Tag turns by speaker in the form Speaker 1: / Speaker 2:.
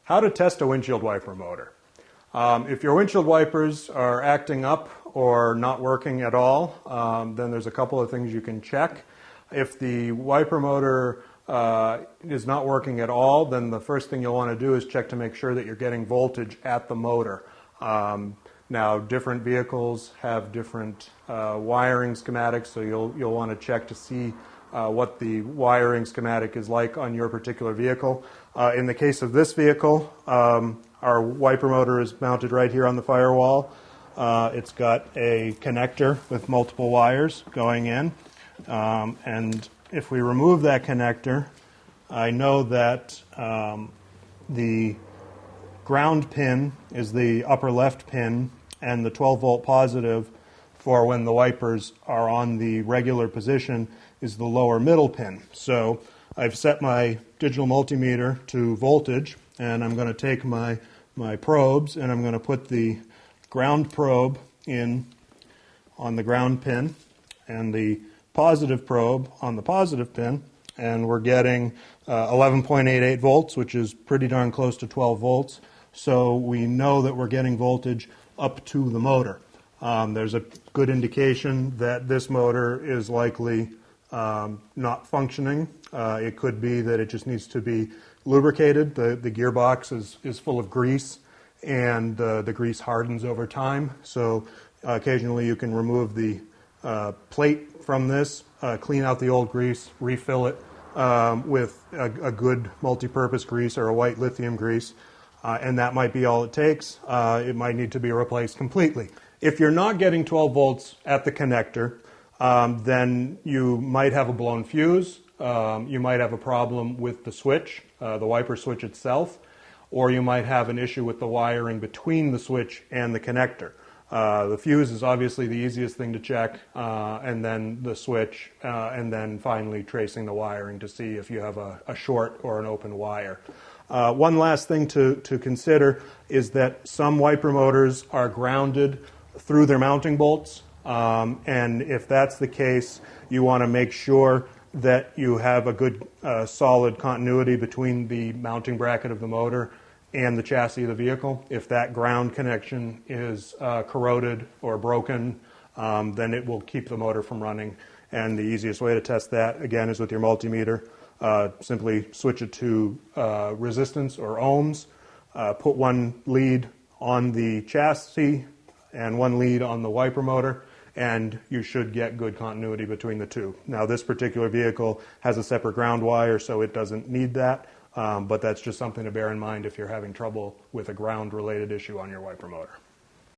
Speaker 1: How to test a windshield wiper motor. If your windshield wipers are acting up or not working at all, then there's a couple of things you can check. If the wiper motor is not working at all, then the first thing you'll want to do is check to make sure that you're getting voltage at the motor. Now, different vehicles have different wiring schematics, so you'll want to check to see what the wiring schematic is like on your particular vehicle. In the case of this vehicle, our wiper motor is mounted right here on the firewall. It's got a connector with multiple wires going in, and if we remove that connector, I know that the ground pin is the upper left pin, and the 12-volt positive for when the wipers are on the regular position is the lower middle pin. So I've set my digital multimeter to voltage, and I'm going to take my probes and I'm going to put the ground probe in on the ground pin and the positive probe on the positive pin, and we're getting 11.88 volts, which is pretty darn close to 12 volts. So we know that we're getting voltage up to the motor. There's a good indication that this motor is likely not functioning. It could be that it just needs to be lubricated. The gearbox is full of grease, and the grease hardens over time. So occasionally you can remove the plate from this, clean out the old grease, refill it with a good multi-purpose grease or a white lithium grease. And that might be all it takes. It might need to be replaced completely. If you're not getting 12 volts at the connector, then you might have a blown fuse. You might have a problem with the switch, the wiper switch itself, or you might have an issue with the wiring between the switch and the connector. The fuse is obviously the easiest thing to check, and then the switch, and then finally tracing the wiring to see if you have a short or an open wire. One last thing to consider is that some wiper motors are grounded through their mounting bolts, and if that's the case, you want to make sure that you have a good solid continuity between the mounting bracket of the motor and the chassis of the vehicle. If that ground connection is corroded or broken, then it will keep the motor from running. And the easiest way to test that, again, is with your multimeter. Simply switch it to resistance or ohms, put one lead on the chassis and one lead on the wiper motor, and you should get good continuity between the two. Now, this particular vehicle has a separate ground wire, so it doesn't need that, but that's just something to bear in mind if you're having trouble with a ground-related issue on your wiper motor.